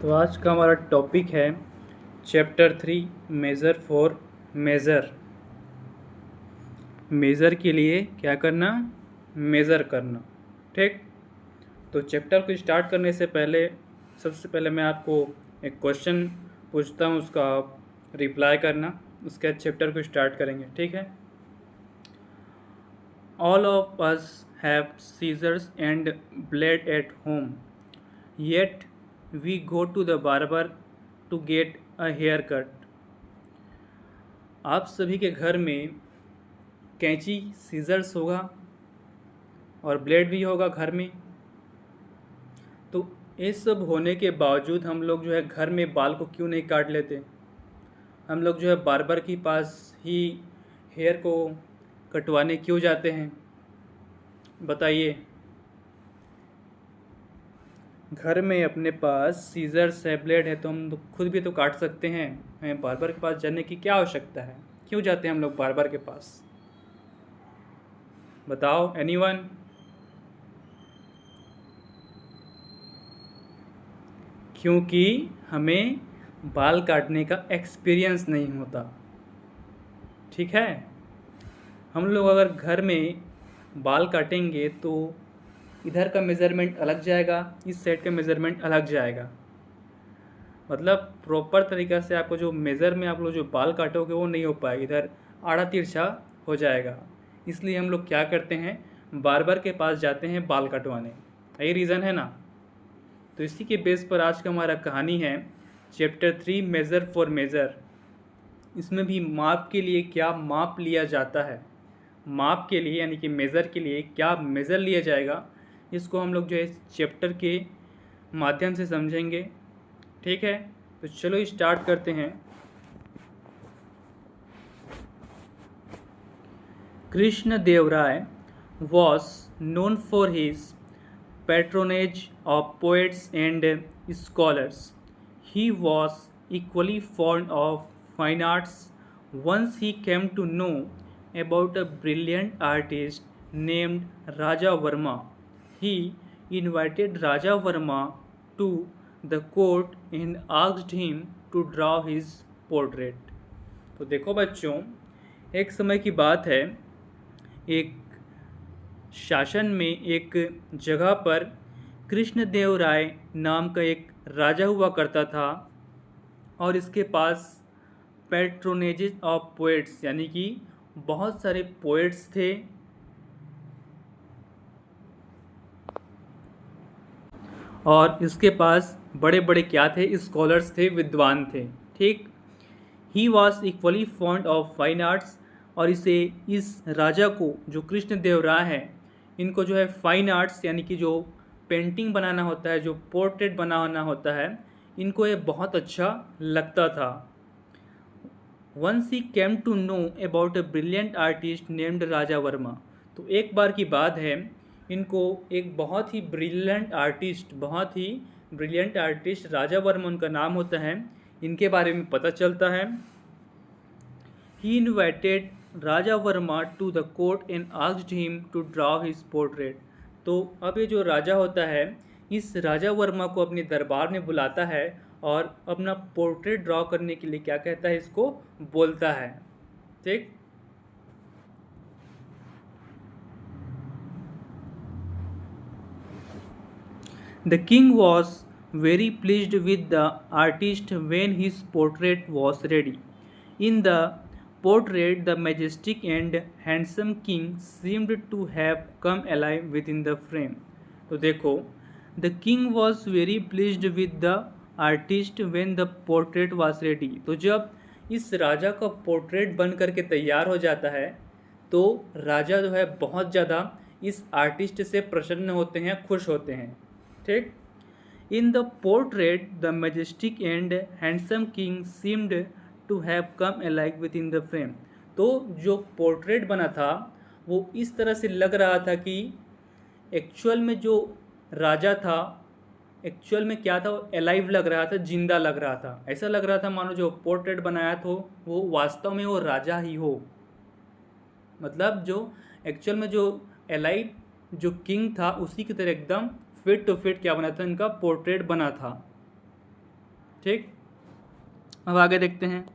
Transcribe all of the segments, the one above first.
तो आज का हमारा टॉपिक है chapter 3 measure for measure. Measure के लिए क्या करना? मेज़र करना। ठीक। तो चैप्टर को स्टार्ट करने से पहले सबसे पहले मैं आपको एक क्वेश्चन पूछता हूँ, उसका आप रिप्लाई करना, उसके बाद चैप्टर को स्टार्ट करेंगे। ठीक है। All of us have scissors and blade at home, yet we go to the barber to get a haircut। आप सभी के घर में कैंची, सीजर्स होगा और ब्लेड भी होगा घर में। तो ये सब होने के बावजूद हम लोग जो है घर में बाल को क्यों नहीं काट लेते? हम लोग जो है बार्बर के पास ही हेयर को कटवाने क्यों जाते हैं? बताइए। घर में अपने पास सीजर्स है, ब्लेड है, तो हम लोग खुद भी तो काट सकते हैं। हमें बार्बर के पास जाने की क्या आवश्यकता है? क्यों जाते हैं हम लोग बार्बर के पास? बताओ, एनीवन? क्योंकि हमें बाल काटने का एक्सपीरियंस नहीं होता। ठीक है। हम लोग अगर घर में बाल काटेंगे तो इधर का मेज़रमेंट अलग जाएगा, इस साइड का मेज़रमेंट अलग जाएगा। मतलब प्रॉपर तरीक़ा से आपको जो मेज़र में आप लोग जो बाल काटोगे वो नहीं हो पाएगा, इधर आड़ा तिरछा हो जाएगा। इसलिए हम लोग क्या करते हैं, बार्बर के पास जाते हैं बाल कटवाने। यही रीज़न है ना। तो इसी के बेस पर आज का हमारा कहानी है चैप्टर 3 मेज़र फॉर मेज़र। इसमें भी माप के लिए क्या माप लिया जाता है, माप के लिए यानी कि मेज़र के लिए क्या मेज़र लिया जाएगा, इसको हम लोग जो है इस चैप्टर के माध्यम से समझेंगे। ठीक है। तो चलो स्टार्ट करते हैं। Krishnadevaraya was known for his patronage of poets and scholars. He was equally fond of fine arts. Once he came to know about a brilliant artist named Raja Varma. He invited Raja Varma to the court and asked him to draw his portrait. तो देखो बच्चों, एक समय की बात है, एक शासन में एक जगह पर कृष्णदेव राय नाम का एक राजा हुआ करता था और इसके पास पैट्रोनेजेस ऑफ पोएट्स यानी कि बहुत सारे पोएट्स थे और इसके पास बड़े बड़े क्या थे, स्कॉलर्स थे, विद्वान थे। ठीक। He was equally fond of fine arts, और इस राजा को जो कृष्णदेव राय है, इनको जो है फाइन आर्ट्स यानी कि जो पेंटिंग बनाना होता है, जो पोर्ट्रेट बनाना होता है, इनको ये बहुत अच्छा लगता था। Once he came to know about a brilliant artist named Raja Varma. तो एक बार की बात है, इनको एक बहुत ही ब्रिलियंट आर्टिस्ट राजा वर्मा उनका नाम होता है, इनके बारे में पता चलता है। He invited Raja Varma to the court and asked him to draw his portrait. तो अब ये जो राजा होता है, इस राजा वर्मा को अपने दरबार में बुलाता है और अपना पोर्ट्रेट ड्रॉ करने के लिए क्या कहता है, इसको बोलता है। ठीक। The king was very pleased with the artist when his portrait was ready. In the portrait, the majestic and handsome king seemed to have come alive within the frame. तो देखो, the king was very pleased with the artist when the portrait was ready। तो जब इस राजा का portrait बन करके तैयार हो जाता है तो राजा जो है बहुत ज़्यादा इस आर्टिस्ट से प्रसन्न होते हैं, खुश होते हैं। ठीक। In the portrait the majestic and handsome king seemed to have come alive within the frame. तो जो पोर्ट्रेट बना था वो इस तरह से लग रहा था कि एक्चुअल में जो राजा था, एक्चुअल में क्या था, वो अलाइव लग रहा था, जिंदा लग रहा था। ऐसा लग रहा था मानो जो पोर्ट्रेट बनाया था वो वास्तव में वो राजा ही हो। मतलब जो एक्चुअल में जो अलाइव जो किंग था उसी की तरह एकदम फिट टू फिट क्या बना था, इनका पोर्ट्रेट बना था। ठीक, अब आगे देखते हैं।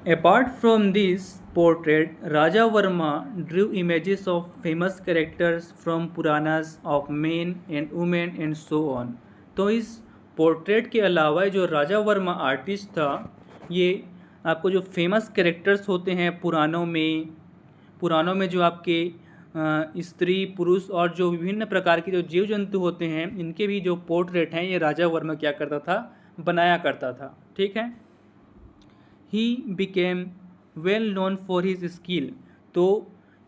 Apart from this portrait, Raja Varma drew images of famous characters from Puranas of men and women and so on. तो इस पोर्ट्रेट के अलावा जो राजा वर्मा आर्टिस्ट था, ये आपको जो फेमस कैरेक्टर्स होते हैं पुराणों में जो आपके स्त्री पुरुष और जो विभिन्न प्रकार के जो जीव जंतु होते हैं, इनके भी जो पोर्ट्रेट हैं ये राजा वर्मा क्या करता था, बनाया करता था। ठीक है। He became well known for his skill. तो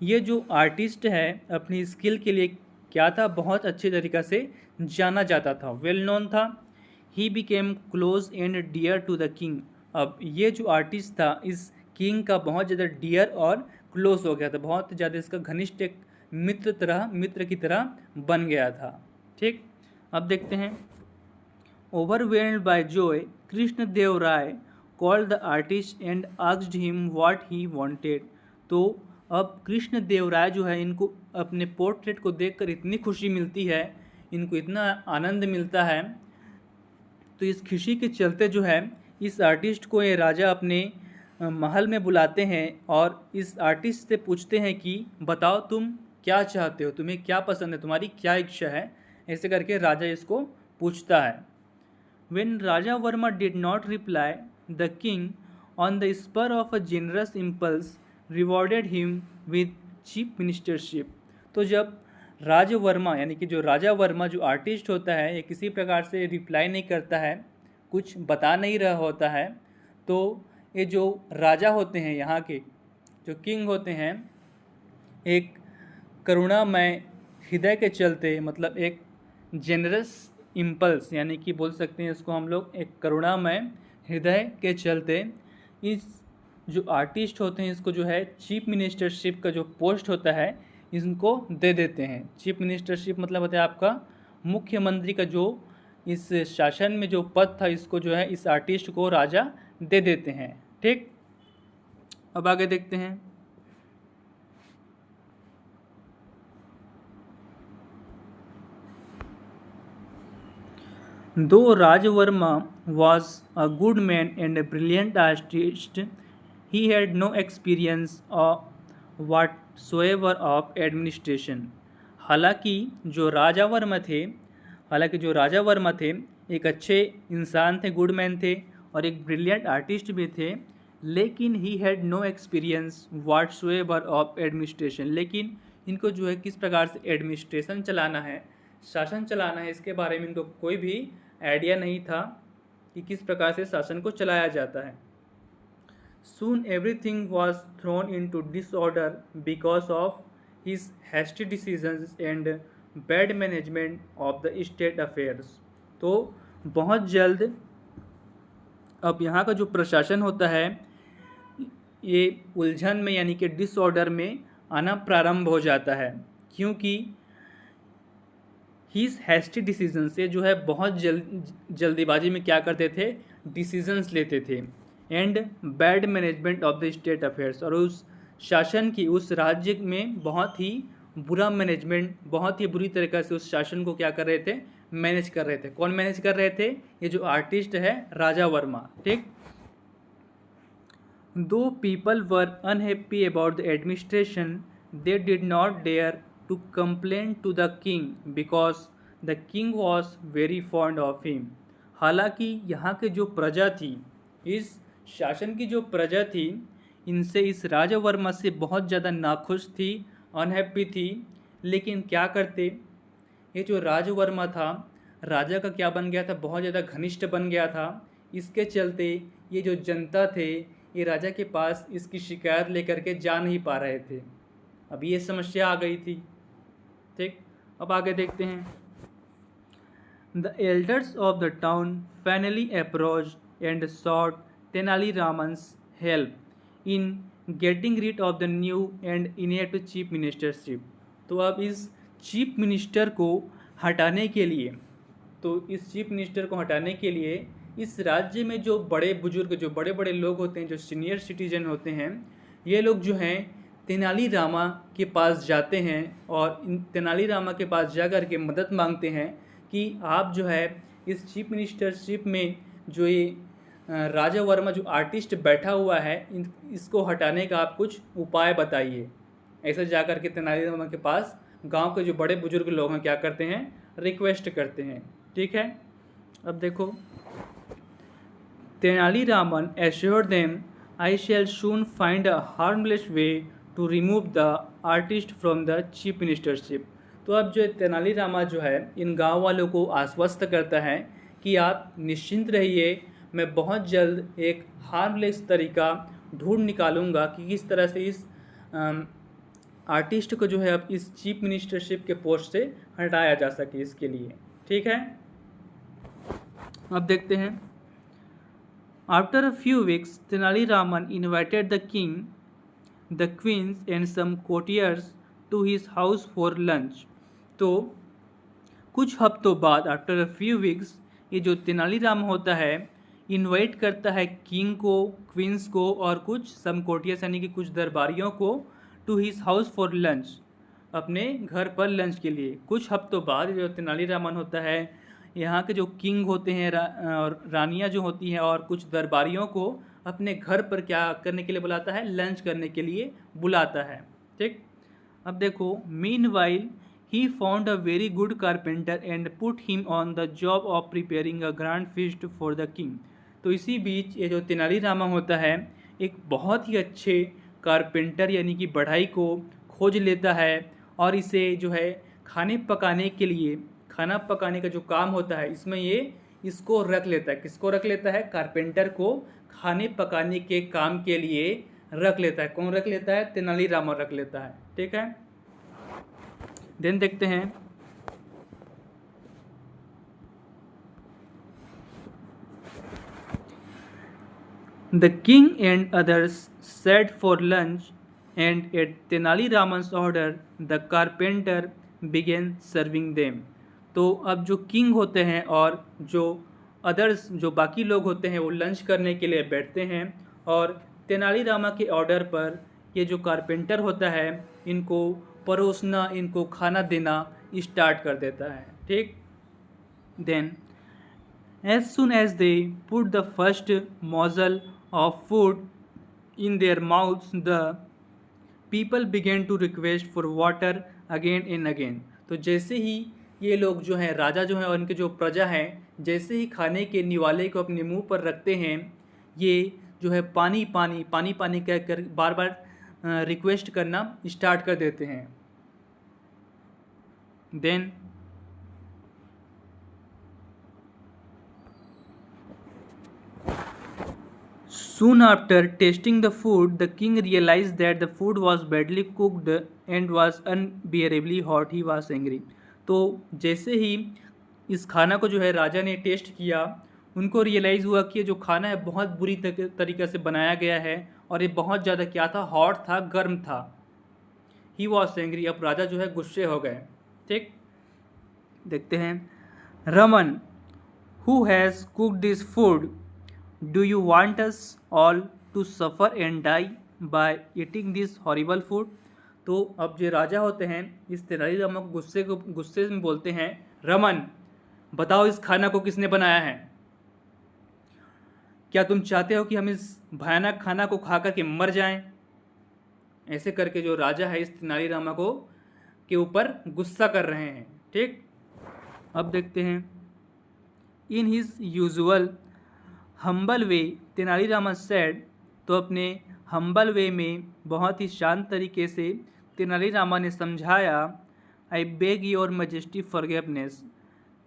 ये जो आर्टिस्ट है अपनी स्किल के लिए क्या था, बहुत अच्छे तरीक़ा से जाना जाता था, वेल नोन था। He became close and dear to the king. अब ये जो आर्टिस्ट था इस किंग का बहुत ज़्यादा डियर और क्लोज हो गया था, बहुत ज़्यादा इसका घनिष्ठ एक मित्र की तरह बन गया था। ठीक, अब देखते हैं। Overwhelmed by joy, Krishnadeva Raya called the artist and asked him what he wanted। तो अब कृष्णदेव राय जो है, इनको अपने पोर्ट्रेट को देखकर इतनी खुशी मिलती है, इनको इतना आनंद मिलता है, तो इस खुशी के चलते जो है इस आर्टिस्ट को ये राजा अपने महल में बुलाते हैं और इस आर्टिस्ट से पूछते हैं कि बताओ तुम क्या चाहते हो, तुम्हें क्या पसंद है, तुम्हारी क्या इच्छा है। ऐसे करके राजा इसको पूछता है। When Raja Varma did not reply, the king, on the spur of a generous impulse, rewarded him with chief ministership। तो जब राजवर्मा यानी कि जो राजा वर्मा जो आर्टिस्ट होता है, ये किसी प्रकार से रिप्लाई नहीं करता है, कुछ बता नहीं रहा होता है, तो ये जो राजा होते हैं यहाँ के जो किंग होते हैं, एक करुणामय हृदय के चलते, मतलब एक जेनरस इम्पल्स यानी कि बोल सकते हैं इसको हम लोग, एक करुणामय हृदय के चलते इस जो आर्टिस्ट होते हैं इसको जो है चीफ मिनिस्टरशिप का जो पोस्ट होता है इनको दे देते हैं। चीफ मिनिस्टरशिप मतलब होता है आपका मुख्यमंत्री का जो इस शासन में जो पद था, इसको जो है इस आर्टिस्ट को राजा दे देते हैं। ठीक, अब आगे देखते हैं। Though Rajvarma was a good man and a brilliant artist, he had no experience whatsoever of administration। हालांकि जो राजा वर्मा थे एक अच्छे इंसान थे, गुड मैन थे और एक ब्रिलियंट आर्टिस्ट भी थे, लेकिन he had no experience whatsoever of administration. लेकिन इनको जो है किस प्रकार से एडमिनिस्ट्रेशन चलाना है, शासन चलाना है, इसके बारे में इनको कोई भी आइडिया नहीं था कि किस प्रकार से शासन को चलाया जाता है। Soon everything was thrown into disorder because of his hasty decisions and bad management of the state affairs। तो बहुत जल्द अब यहाँ का जो प्रशासन होता है ये उलझन में यानी कि डिसऑर्डर में आना प्रारंभ हो जाता है, क्योंकि हीज हैस्टी डिसीजन से जो है बहुत जल्दीबाजी में क्या करते थे, डिसीजंस लेते थे। And bad management of the state affairs, और उस शासन की उस राज्य में बहुत ही बुरा मैनेजमेंट, बहुत ही बुरी तरीक़े से उस शासन को क्या कर रहे थे, मैनेज कर रहे थे। कौन मैनेज कर रहे थे, ये जो आर्टिस्ट है राजा वर्मा। ठीक, though people were unhappy about the administration, they did not dare to complain to the king because the king was very fond of him। हालांकि यहाँ के जो प्रजा थी, इस शासन की जो प्रजा थी, इनसे इस राजा वर्मा से बहुत ज़्यादा नाखुश थी, अनहैप्पी थी। लेकिन क्या करते, ये जो राजवर्मा था राजा का क्या बन गया था, बहुत ज़्यादा घनिष्ठ बन गया था। इसके चलते ये जो जनता थे ये राजा के पास इसकी शिकायत लेकर के जा नहीं पा रहे थे। अब ये समस्या आ गई थी। ठीक, अब आगे देखते हैं। The elders of the town finally approached and sought Tenali Raman's help in getting rid of the new and inept chief ministership. तो अब इस चीफ मिनिस्टर को हटाने के लिए इस राज्य में जो बड़े बुजुर्ग, जो बड़े बड़े लोग होते हैं, जो सीनियर सिटीजन होते हैं, ये लोग जो हैं तेनालीरामा के पास जाते हैं और इन तेनालीरामा के पास जा कर के मदद मांगते हैं कि आप जो है इस चीफ मिनिस्टरशिप में जो ये राजा वर्मा जो आर्टिस्ट बैठा हुआ है इसको हटाने का आप कुछ उपाय बताइए। ऐसे जा कर के तेनालीरामा के पास गांव के जो बड़े बुजुर्ग लोग हैं क्या करते हैं, रिक्वेस्ट करते हैं। ठीक है, अब देखो, Tenali Raman assured them, I shall soon find a harmless way to remove the artist from the chief ministership। तो अब जो तेनालीरामा जो है इन गांव वालों को आश्वस्त करता है कि आप निश्चिंत रहिए, मैं बहुत जल्द एक हार्मलेस तरीका ढूंढ निकालूंगा कि किस तरह से इस आर्टिस्ट को जो है अब इस चीफ मिनिस्टरशिप के पोस्ट से हटाया जा सके इसके लिए। ठीक है, अब देखते हैं। After a few weeks, Tenali Raman invited the king, the queens and some courtiers to his house for lunch। तो कुछ हफ्तों बाद आफ्टर अ फ्यू वीक्स ये जो तेनालीराम होता है इनवाइट करता है किंग को, क्वींस को और कुछ सम कोर्टियर्स यानी कि कुछ दरबारियों को to his house for lunch, अपने घर पर लंच के लिए। कुछ हफ्तों बाद जो तेनालीरामन होता है यहाँ के जो किंग होते हैं और रानियाँ जो होती हैं और कुछ दरबारियों को अपने घर पर क्या करने के लिए बुलाता है, लंच करने के लिए बुलाता है। ठीक, अब देखो, meanwhile he found a very good carpenter and put him on the job of preparing a grand feast for the king. तो इसी बीच ये जो तेनालीरामा होता है एक बहुत ही अच्छे कारपेंटर यानी कि बढ़ई को खोज लेता है और इसे जो है खाने पकाने के लिए, खाना पकाने का जो काम होता है इसमें ये इसको रख लेता है। किसको रख लेता है? कारपेंटर को खाने पकाने के काम के लिए रख लेता है। कौन रख लेता है? तेनालीरामा रख लेता है। ठीक है, देन देखते हैं। The king and others sat for lunch, and at Tenali Raman's order, the carpenter began serving them। तो अब जो किंग होते हैं और जो अदर्स जो बाकी लोग होते हैं वो लंच करने के लिए बैठते हैं और तेनालीरामा के ऑर्डर पर ये जो कारपेंटर होता है इनको परोसना, इनको खाना देना स्टार्ट कर देता है। ठीक, then as soon as they put the first morsel of food in their mouths, the people began to request for water again and again। तो जैसे ही ये लोग जो हैं, राजा जो हैं और इनके जो प्रजा हैं, जैसे ही खाने के निवाले को अपने मुंह पर रखते हैं ये जो है पानी पानी पानी पानी कह कर बार बार रिक्वेस्ट करना स्टार्ट कर देते हैं। Then soon after tasting the food, the king realized that the food was badly cooked and was unbearably hot। He was angry। तो जैसे ही इस खाना को जो है राजा ने टेस्ट किया, उनको रियलाइज़ हुआ कि ये जो खाना है बहुत बुरी तरीके से बनाया गया है और ये बहुत ज़्यादा क्या था, हॉट था, गर्म था। ही वॉज एंग्री, अब राजा जो है गुस्से हो गए। ठीक, देखते हैं। Raman, who has cooked this food, do you want us all to suffer and die by eating this horrible food. तो अब जो राजा होते हैं इस तेनालीरामा को गुस्से में बोलते हैं, रमन बताओ इस खाना को किसने बनाया है? क्या तुम चाहते हो कि हम इस भयानक खाना को खा कर के मर जाएं? ऐसे करके जो राजा है इस तेनालीरामा को के ऊपर गुस्सा कर रहे हैं। ठीक, अब देखते हैं। In his usual humble way Tenali Rama said, तो अपने हम्बल वे में बहुत ही शांत तरीके से तेनालीरामा ने समझाया, I beg your majesty forgiveness,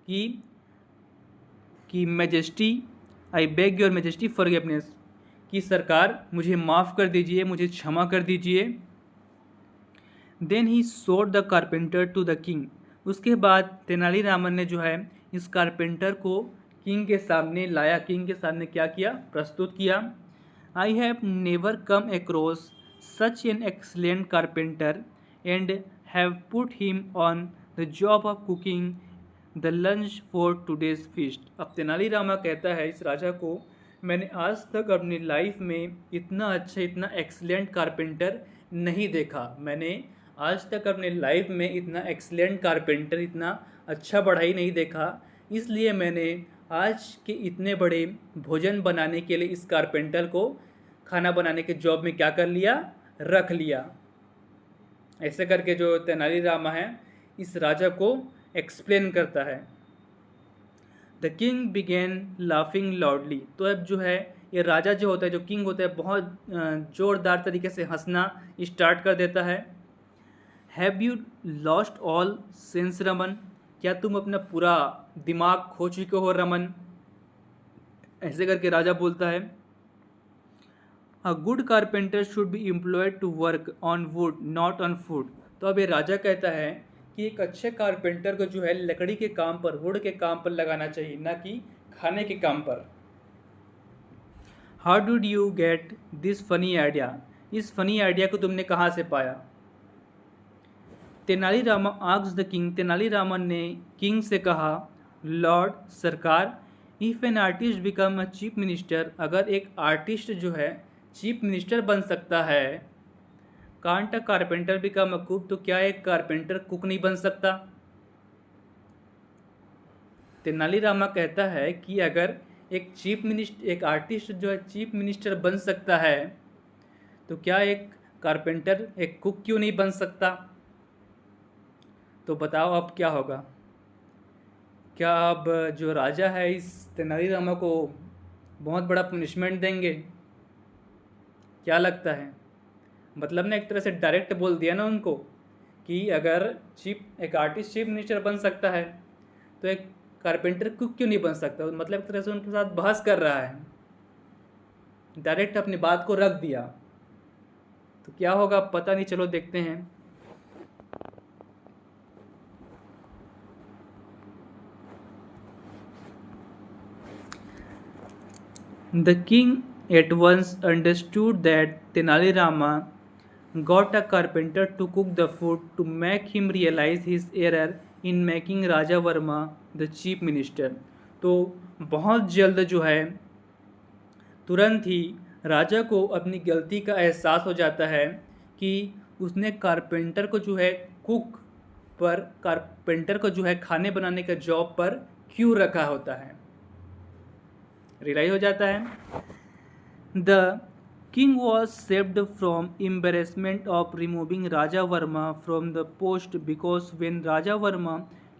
कि majesty, I beg your majesty forgiveness, कि सरकार मुझे माफ़ कर दीजिए, मुझे क्षमा कर दीजिए। Then he showed the carpenter to the king, उसके बाद तेनालीरामन ने जो है इस कारपेंटर को किंग के सामने लाया। किंग के सामने क्या किया? प्रस्तुत किया। I have never come across such an excellent carpenter and have put him on the job of cooking the lunch for today's feast. अब तेनालीरामा कहता है इस राजा को मैंने आज तक अपनी लाइफ में इतना अच्छा, इतना एक्सीलेंट कारपेंटर नहीं देखा। मैंने आज तक अपने लाइफ में इतना एक्सीलेंट कारपेंटर, इतना अच्छा बढ़ाई नहीं देखा। इसलिए मैंने आज के इतने बड़े भोजन बनाने के लिए इस कारपेंटर को खाना बनाने के जॉब में क्या कर लिया, रख लिया। ऐसे करके जो तेनालीरामा है इस राजा को एक्सप्लेन करता है। The king began laughing loudly. तो अब जो है ये राजा जो होता है, जो किंग होता है, बहुत ज़ोरदार तरीके से हंसना स्टार्ट कर देता है। Have you lost all sense Raman? क्या तुम अपना पूरा दिमाग खो चुके हो रमन? ऐसे करके राजा बोलता है। A good carpenter should be employed to work on wood not on food. तो अब ये राजा कहता है कि एक अच्छे कारपेंटर को जो है लकड़ी के काम पर, वुड के काम पर लगाना चाहिए, ना कि खाने के काम पर। How did you get this funny idea? इस फनी आइडिया को तुमने कहाँ से पाया? Tenali Rama asked the king. Tenali Raman ने किंग से कहा, लॉर्ड सरकार, if an artist become a chief minister, अगर एक आर्टिस्ट जो है चीफ मिनिस्टर बन सकता है, can't uh carpenter become a cook? तो क्या एक कारपेंटर कुक नहीं बन सकता? तेनालीरामा कहता है कि अगर एक आर्टिस्ट जो है चीफ मिनिस्टर बन सकता है, तो क्या एक कारपेंटर, एक कुक क्यों नहीं बन सकता? तो बताओ अब क्या होगा? क्या अब जो राजा है इस तेनालीरामा को बहुत बड़ा पनिशमेंट देंगे? क्या लगता है? मतलब ना एक तरह से डायरेक्ट बोल दिया ना उनको कि अगर एक आर्टिस्ट चीफ मिनिस्टर बन सकता है, तो एक कारपेंटर कुक क्यों नहीं बन सकता? मतलब एक तरह से उनके साथ बहस कर रहा है, डायरेक्ट अपनी बात को रख दिया। तो क्या होगा पता नहीं, चलो देखते हैं। The king at once understood that Tenali Rama got a carpenter to cook the food to make him realize his error in making Raja Verma the chief minister। तो बहुत जल्द जो है, तुरंत ही राजा को अपनी गलती का एहसास हो जाता है कि उसने कारपेंटर को जो है कारपेंटर को जो है खाने बनाने का जॉब पर क्यों रखा होता है। रियलाइज हो जाता है। The king was saved from embarrassment of removing Raja Varma from the post because when Raja Varma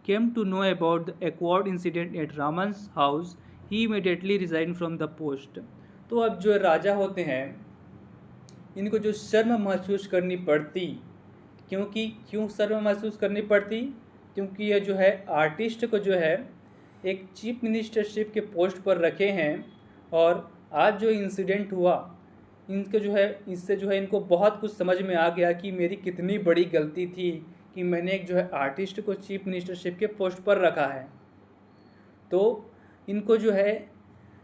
came to know about the awkward incident at Raman's house, he immediately resign from the post. तो अब जो राजा होते हैं इनको जो शर्म महसूस करनी पड़ती, क्यों शर्म महसूस करनी पड़ती? क्योंकि ये जो है आर्टिस्ट को जो है एक चीफ मिनिस्टरशिप के पोस्ट पर रखे हैं, और आज जो इंसिडेंट हुआ इनके जो है, इससे जो है इनको बहुत कुछ समझ में आ गया कि मेरी कितनी बड़ी गलती थी कि मैंने एक जो है आर्टिस्ट को चीफ मिनिस्टरशिप के पोस्ट पर रखा है। तो इनको जो है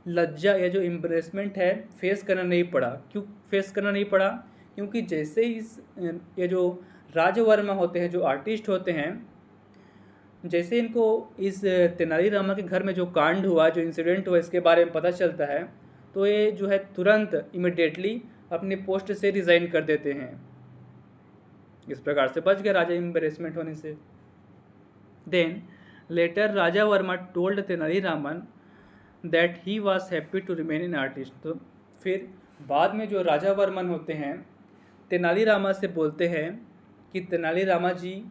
लज्जा या जो एम्बरेसमेंट है फेस करना नहीं पड़ा। क्यों फेस करना नहीं पड़ा? क्योंकि जैसे ये जो राजवर्मा होते हैं, जो आर्टिस्ट होते हैं, जैसे इनको इस तेनालीरामा के घर में जो कांड हुआ, जो इंसिडेंट हुआ, इसके बारे में पता चलता है, तो ये जो है तुरंत इमिडिएटली अपने पोस्ट से रिज़ाइन कर देते हैं। इस प्रकार से बच गया राजा एम्बेरसमेंट होने से। Then later Raja Varma told Tenaliraman that he was happy to remain an artist. तो फिर बाद में जो राजा वर्मन होते हैं तेनालीरामा से बोलते हैं कि तेनालीरामा जी,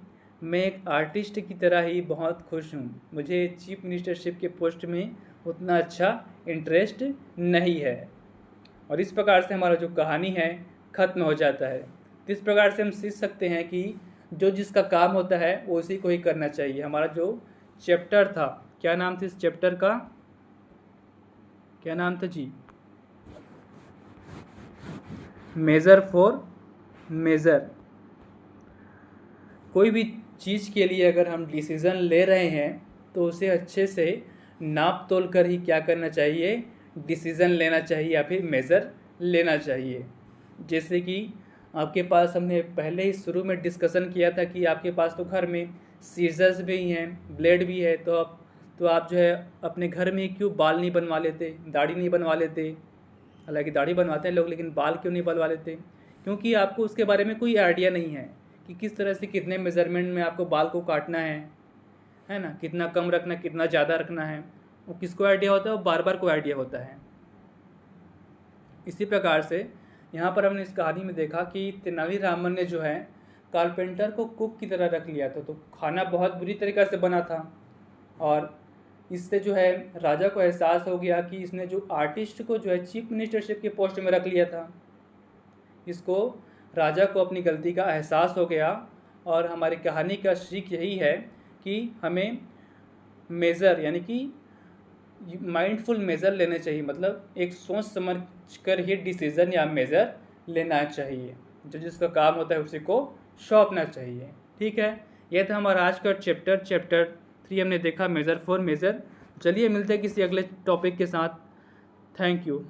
मैं एक आर्टिस्ट की तरह ही बहुत खुश हूँ, मुझे चीफ मिनिस्टरशिप के पोस्ट में उतना अच्छा इंटरेस्ट नहीं है। और इस प्रकार से हमारा जो कहानी है ख़त्म हो जाता है। इस प्रकार से हम सीख सकते हैं कि जो जिसका काम होता है वो उसी को ही करना चाहिए। हमारा जो चैप्टर था, क्या नाम था इस चैप्टर का? क्या नाम था जी? Measure for measure. कोई भी चीज़ के लिए अगर हम डिसीज़न ले रहे हैं तो उसे अच्छे से नाप तोल कर ही क्या करना चाहिए, डिसीज़न लेना चाहिए या फिर मेज़र लेना चाहिए। जैसे कि आपके पास, हमने पहले ही शुरू में डिस्कशन किया था कि आपके पास तो घर में सीजर्स भी हैं, ब्लेड भी है, तो आप तो आप जो है अपने घर में क्यों बाल नहीं बनवा लेते, दाढ़ी नहीं बनवा लेते। हालांकि दाढ़ी बनवाते हैं लोग, लेकिन बाल क्यों नहीं बनवा लेते? क्योंकि आपको उसके बारे में कोई आइडिया नहीं है कि किस तरह से कितने मेज़रमेंट में आपको बाल को काटना है ना, कितना कम रखना, कितना ज़्यादा रखना है। वो किसको आइडिया होता है? वो बार बार को आइडिया होता है। इसी प्रकार से यहाँ पर हमने इस कहानी में देखा कि तेनालीरामन ने जो है कारपेंटर को कुक की तरह रख लिया था, तो खाना बहुत बुरी तरीक़ा से बना था। और इससे जो है राजा को एहसास हो गया कि इसने जो आर्टिस्ट को जो है चीफ मिनिस्टरशिप के पोस्ट में रख लिया था। इसको राजा को अपनी गलती का एहसास हो गया। और हमारी कहानी का सीख यही है कि हमें मेज़र यानी कि माइंडफुल मेज़र लेने चाहिए, मतलब एक सोच समझ कर ही डिसीज़न या मेज़र लेना चाहिए। जो जिसका काम होता है उसी को सौंपना चाहिए। ठीक है, यह था हमारा आज का चैप्टर 3 हमने देखा मेज़र फॉर मेज़र। चलिए मिलते हैं किसी अगले टॉपिक के साथ। Thank you.